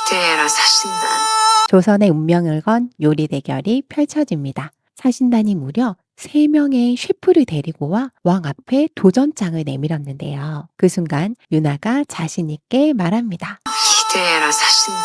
기대해라 사신단. 조선의 운명을 건 요리 대결이 펼쳐집니다. 사신단이 무려 3명의 셰프를 데리고 와 왕 앞에 도전장을 내밀었는데요. 그 순간 유나가 자신 있게 말합니다. 기대해라 사신단.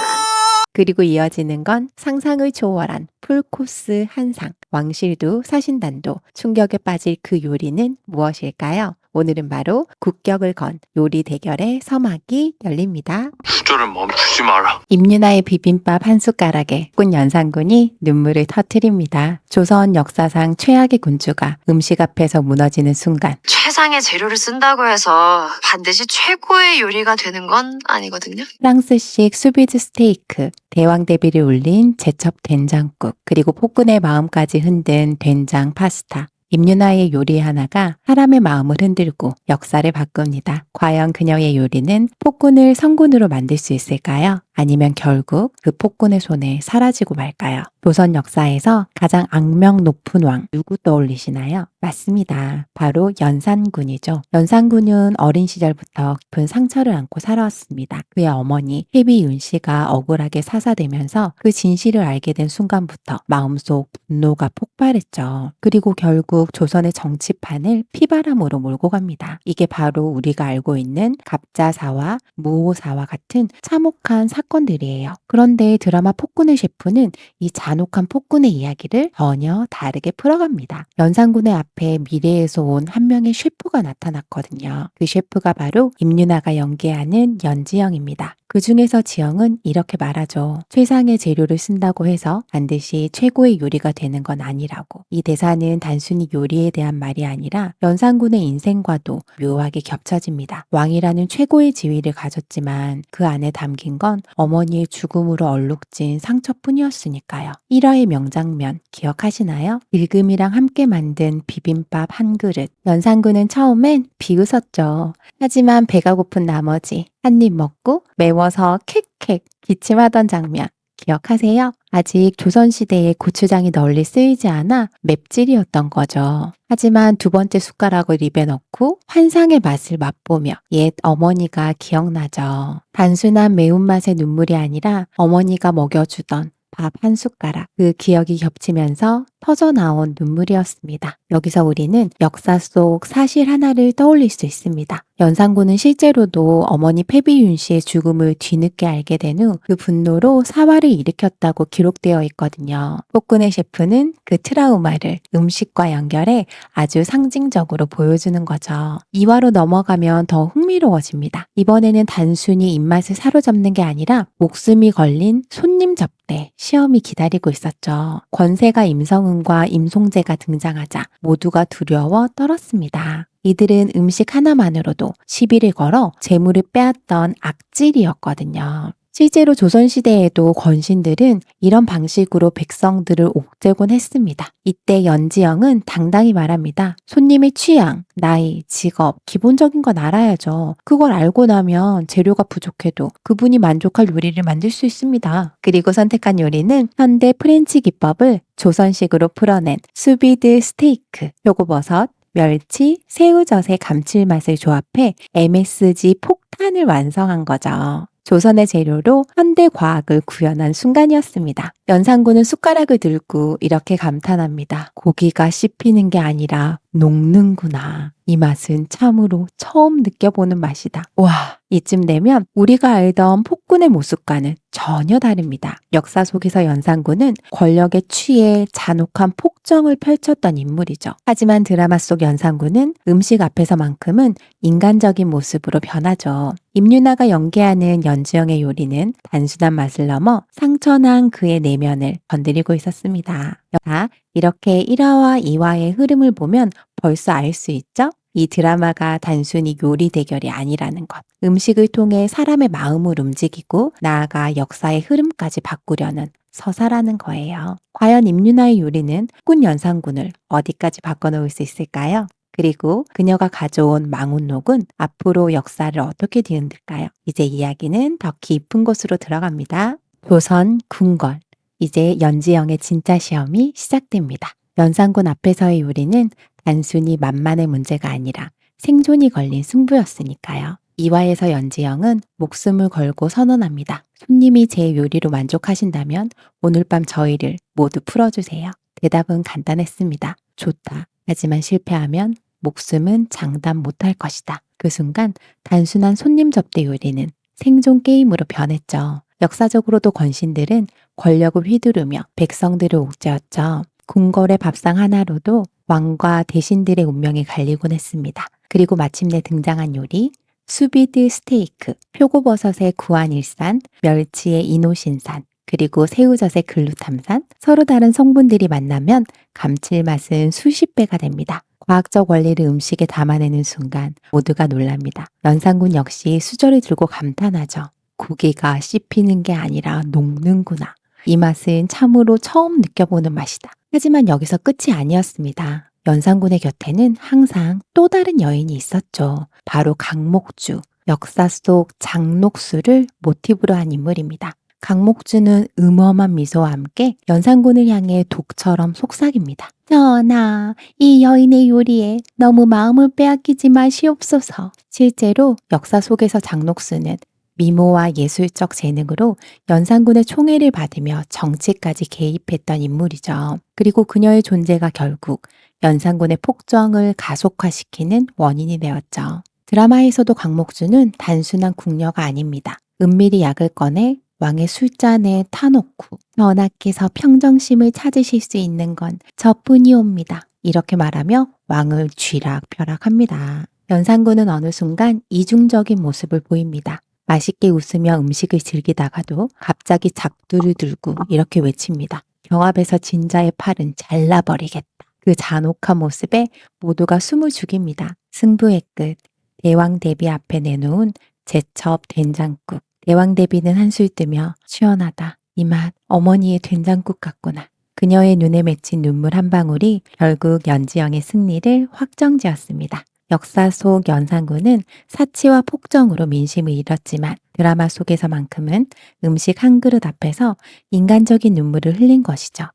그리고 이어지는 건 상상을 초월한 풀코스 한상. 왕실도 사신단도 충격에 빠질 그 요리는 무엇일까요? 오늘은 바로 국격을 건 요리 대결의 서막이 열립니다. 투조를 멈추지 마라. 임윤아의 비빔밥 한 숟가락에 군 연산군이 눈물을 터뜨립니다. 조선 역사상 최악의 군주가 음식 앞에서 무너지는 순간 최상의 재료를 쓴다고 해서 반드시 최고의 요리가 되는 건 아니거든요. 프랑스식 수비드 스테이크, 대왕 대비를 올린 제첩 된장국, 그리고 폭군의 마음까지 흔든 된장 파스타. 임윤아의 요리 하나가 사람의 마음을 흔들고 역사를 바꿉니다. 과연 그녀의 요리는 폭군을 성군으로 만들 수 있을까요? 아니면 결국 그 폭군의 손에 사라지고 말까요? 조선 역사에서 가장 악명 높은 왕 누구 떠올리시나요? 맞습니다. 바로 연산군이죠. 연산군은 어린 시절부터 깊은 상처를 안고 살아왔습니다. 그의 어머니 해비윤 씨가 억울하게 사사되면서 그 진실을 알게 된 순간부터 마음속 분노가 폭발했죠. 그리고 결국 조선의 정치판을 피바람으로 몰고 갑니다. 이게 바로 우리가 알고 있는 갑자사와 무오사와 같은 참혹한 사건들이에요. 그런데 드라마 폭군의 셰프는 이 잔혹한 폭군의 이야기를 전혀 다르게 풀어갑니다. 연산군의 앞에 미래에서 온 한 명의 셰프가 나타났거든요. 그 셰프가 바로 임윤아가 연기하는 연지영입니다. 그 중에서 지영은 이렇게 말하죠. 최상의 재료를 쓴다고 해서 반드시 최고의 요리가 되는 건 아니라고. 이 대사는 단순히 요리에 대한 말이 아니라 연산군의 인생과도 묘하게 겹쳐집니다. 왕이라는 최고의 지위를 가졌지만 그 안에 담긴 건 어머니의 죽음으로 얼룩진 상처뿐이었으니까요. 1화의 명장면 기억하시나요? 일금이랑 함께 만든 비빔밥 한 그릇. 연산군은 처음엔 비웃었죠. 하지만 배가 고픈 나머지 한 입 먹고 매워서 캑캑 기침하던 장면 기억하세요? 아직 조선시대에 고추장이 널리 쓰이지 않아 맵찔이었던 거죠. 하지만 두 번째 숟가락을 입에 넣고 환상의 맛을 맛보며 옛 어머니가 기억나죠. 단순한 매운맛의 눈물이 아니라 어머니가 먹여주던 밥 한 숟가락, 그 기억이 겹치면서 터져나온 눈물이었습니다. 여기서 우리는 역사 속 사실 하나를 떠올릴 수 있습니다. 연산군은 실제로도 어머니 패비윤 씨의 죽음을 뒤늦게 알게 된 후 그 분노로 사화를 일으켰다고 기록되어 있거든요. 폭군의 셰프는 그 트라우마를 음식과 연결해 아주 상징적으로 보여주는 거죠. 2화로 넘어가면 더 흥미로워집니다. 이번에는 단순히 입맛을 사로잡는 게 아니라 목숨이 걸린 손님 접대, 시험이 기다리고 있었죠. 권세가 임성은과 임송재가 등장하자 모두가 두려워 떨었습니다. 이들은 음식 하나만으로도 시비를 걸어 재물을 빼앗던 악질이었거든요. 실제로 조선시대에도 권신들은 이런 방식으로 백성들을 옥죄곤 했습니다. 이때 연지영은 당당히 말합니다. 손님의 취향, 나이, 직업, 기본적인 건 알아야죠. 그걸 알고 나면 재료가 부족해도 그분이 만족할 요리를 만들 수 있습니다. 그리고 선택한 요리는 현대 프렌치 기법을 조선식으로 풀어낸 수비드 스테이크, 표고버섯, 멸치, 새우젓의 감칠맛을 조합해 MSG 폭탄을 완성한 거죠. 조선의 재료로 현대 과학을 구현한 순간이었습니다. 연산군은 숟가락을 들고 이렇게 감탄합니다. 고기가 씹히는 게 아니라 녹는구나. 이 맛은 참으로 처음 느껴보는 맛이다. 와, 이쯤 되면 우리가 알던 폭군의 모습과는 전혀 다릅니다. 역사 속에서 연산군은 권력에 취해 잔혹한 폭정을 펼쳤던 인물이죠. 하지만 드라마 속 연산군은 음식 앞에서만큼은 인간적인 모습으로 변하죠. 임윤아가 연기하는 연지영의 요리는 단순한 맛을 넘어 상처난 그의 내면을 건드리고 있었습니다. 자, 이렇게 1화와 2화의 흐름을 보면 벌써 알 수 있죠? 이 드라마가 단순히 요리 대결이 아니라는 것. 음식을 통해 사람의 마음을 움직이고 나아가 역사의 흐름까지 바꾸려는 서사라는 거예요. 과연 임윤아의 요리는 폭군 연산군을 어디까지 바꿔놓을 수 있을까요? 그리고 그녀가 가져온 망운록은 앞으로 역사를 어떻게 뒤흔들까요? 이제 이야기는 더 깊은 곳으로 들어갑니다. 조선 궁궐. 이제 연지영의 진짜 시험이 시작됩니다. 연산군 앞에서의 요리는 단순히 맛만의 문제가 아니라 생존이 걸린 승부였으니까요. 이화에서 연지영은 목숨을 걸고 선언합니다. 손님이 제 요리로 만족하신다면 오늘 밤 저희를 모두 풀어주세요. 대답은 간단했습니다. 좋다. 하지만 실패하면 목숨은 장담 못할 것이다. 그 순간 단순한 손님 접대 요리는 생존 게임으로 변했죠. 역사적으로도 권신들은 권력을 휘두르며 백성들을 옥죄었죠. 궁궐의 밥상 하나로도 왕과 대신들의 운명이 갈리곤 했습니다. 그리고 마침내 등장한 요리, 수비드 스테이크, 표고버섯의 구안일산, 멸치의 이노신산, 그리고 새우젓의 글루탐산, 서로 다른 성분들이 만나면 감칠맛은 수십 배가 됩니다. 과학적 원리를 음식에 담아내는 순간 모두가 놀랍니다. 연산군 역시 수저를 들고 감탄하죠. 고기가 씹히는 게 아니라 녹는구나. 이 맛은 참으로 처음 느껴보는 맛이다. 하지만 여기서 끝이 아니었습니다. 연산군의 곁에는 항상 또 다른 여인이 있었죠. 바로 강목주, 역사 속 장녹수를 모티브로 한 인물입니다. 강목주는 음험한 미소와 함께 연산군을 향해 독처럼 속삭입니다. 전하, 이 여인의 요리에 너무 마음을 빼앗기지 마시옵소서. 실제로 역사 속에서 장녹수는 미모와 예술적 재능으로 연산군의 총애를 받으며 정치까지 개입했던 인물이죠. 그리고 그녀의 존재가 결국 연산군의 폭정을 가속화시키는 원인이 되었죠. 드라마에서도 강목주는 단순한 궁녀가 아닙니다. 은밀히 약을 꺼내 왕의 술잔에 타놓고 전하께서 평정심을 찾으실 수 있는 건 저뿐이옵니다. 이렇게 말하며 왕을 쥐락펴락합니다. 연산군은 어느 순간 이중적인 모습을 보입니다. 맛있게 웃으며 음식을 즐기다가도 갑자기 작두를 들고 이렇게 외칩니다. 경합에서 진자의 팔은 잘라버리겠다. 그 잔혹한 모습에 모두가 숨을 죽입니다. 승부의 끝, 대왕 대비 앞에 내놓은 제첩 된장국. 대왕 대비는 한술 뜨며 시원하다. 이 맛 어머니의 된장국 같구나. 그녀의 눈에 맺힌 눈물 한 방울이 결국 연지영의 승리를 확정지었습니다. 역사 속 연산군은 사치와 폭정으로 민심을 잃었지만 드라마 속에서만큼은 음식 한 그릇 앞에서 인간적인 눈물을 흘린 것이죠.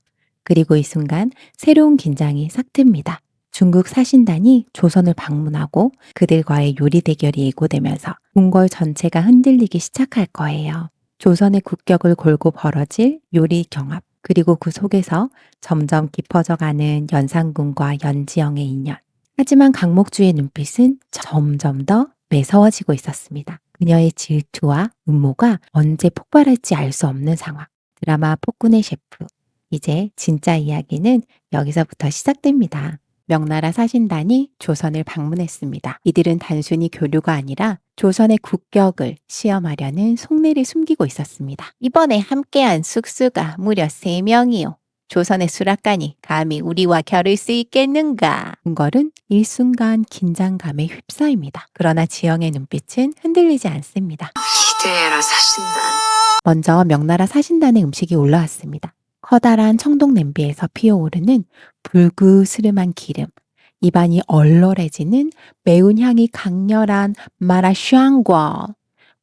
그리고 이 순간 새로운 긴장이 싹틉니다. 중국 사신단이 조선을 방문하고 그들과의 요리 대결이 예고되면서 궁궐 전체가 흔들리기 시작할 거예요. 조선의 국격을 걸고 벌어질 요리 경합, 그리고 그 속에서 점점 깊어져가는 연산군과 연지영의 인연. 하지만 강목주의 눈빛은 점점 더 매서워지고 있었습니다. 그녀의 질투와 음모가 언제 폭발할지 알 수 없는 상황. 드라마 폭군의 셰프. 이제 진짜 이야기는 여기서부터 시작됩니다. 명나라 사신단이 조선을 방문했습니다. 이들은 단순히 교류가 아니라 조선의 국격을 시험하려는 속내를 숨기고 있었습니다. 이번에 함께한 숙수가 무려 3명이요. 조선의 수락관이 감히 우리와 겨룰 수 있겠는가? 궁궐은 일순간 긴장감에 휩싸입니다. 그러나 지영의 눈빛은 흔들리지 않습니다. 기대해라 사신단. 먼저 명나라 사신단의 음식이 올라왔습니다. 커다란 청동 냄비에서 피어오르는 불그스름한 기름, 입안이 얼얼해지는 매운 향이 강렬한 마라샹궈,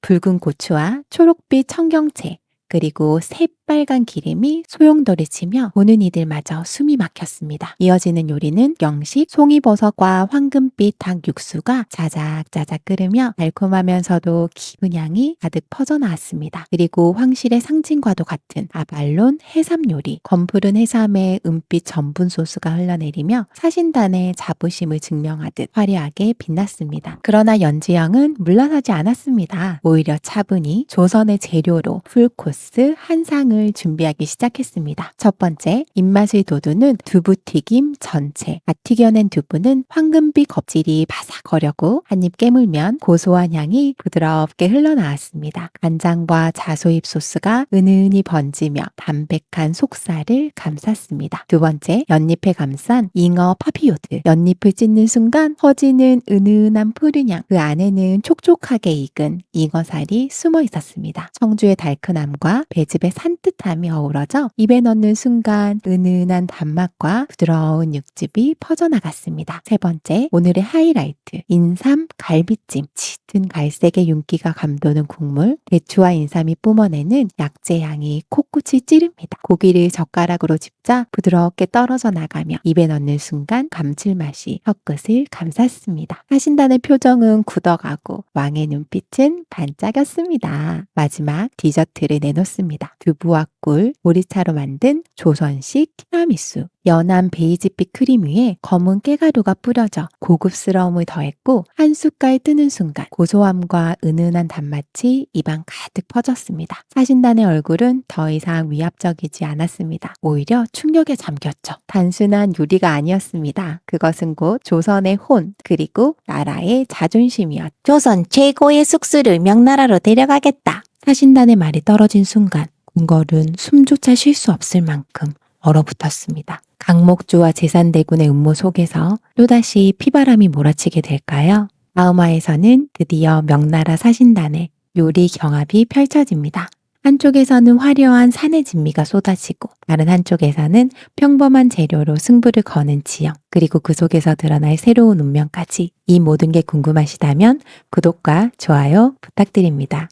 붉은 고추와 초록빛 청경채, 그리고 새빨간 기름이 소용돌이 치며 보는 이들마저 숨이 막혔습니다. 이어지는 요리는 영식 송이버섯과 황금빛 닭 육수가 자작자작 끓으며 달콤하면서도 깊은 향이 가득 퍼져나왔습니다. 그리고 황실의 상징과도 같은 아발론 해삼 요리, 검푸른 해삼에 은빛 전분 소스가 흘러내리며 사신단의 자부심을 증명하듯 화려하게 빛났습니다. 그러나 연지영은 물러서지 않았습니다. 오히려 차분히 조선의 재료로 풀코스 한 상을 준비하기 시작했습니다. 첫 번째, 입맛을 돋우는 두부튀김 전체. 갓 튀겨낸 두부는 황금빛 껍질이 바삭거려고 한입 깨물면 고소한 향이 부드럽게 흘러나왔습니다. 간장과 자소잎 소스가 은은히 번지며 담백한 속살을 감쌌습니다. 두 번째, 연잎에 감싼 잉어 파피요드. 연잎을 찢는 순간 퍼지는 은은한 푸른 향. 그 안에는 촉촉하게 익은 잉어살이 숨어 있었습니다. 청주의 달큰함과 배즙의 산뜻한 산뜻함이 어우러져 입에 넣는 순간 은은한 단맛과 부드러운 육즙이 퍼져나갔습니다. 세 번째, 오늘의 하이라이트. 인삼 갈비찜. 짙은 갈색의 윤기가 감도는 국물, 대추와 인삼이 뿜어내는 약재 향이 코끝을 찌릅니다. 고기를 젓가락으로 집자 부드럽게 떨어져 나가며 입에 넣는 순간 감칠맛이 혀끝을 감쌌습니다. 사신단의 표정은 굳어가고 왕의 눈빛은 반짝였습니다. 마지막 디저트를 내놓습니다. 두부와 꿀, 보리차로 만든 조선식 티라미수. 연한 베이지빛 크림 위에 검은 깨가루가 뿌려져 고급스러움을 더했고 한 숟갈 뜨는 순간 고소함과 은은한 단맛이 입안 가득 퍼졌습니다. 사신단의 얼굴은 더 이상 위압적이지 않았습니다. 오히려 충격에 잠겼죠. 단순한 요리가 아니었습니다. 그것은 곧 조선의 혼 그리고 나라의 자존심이었죠. 조선 최고의 숙수를 명나라로 데려가겠다. 사신단의 말이 떨어진 순간 궁궐은 숨조차 쉴 수 없을 만큼 얼어붙었습니다. 강목주와 제산대군의 음모 속에서 또다시 피바람이 몰아치게 될까요? 다음화에서는 드디어 명나라 사신단의 요리 경합이 펼쳐집니다. 한쪽에서는 화려한 산의 진미가 쏟아지고 다른 한쪽에서는 평범한 재료로 승부를 거는 지형, 그리고 그 속에서 드러날 새로운 운명까지 이 모든 게 궁금하시다면 구독과 좋아요 부탁드립니다.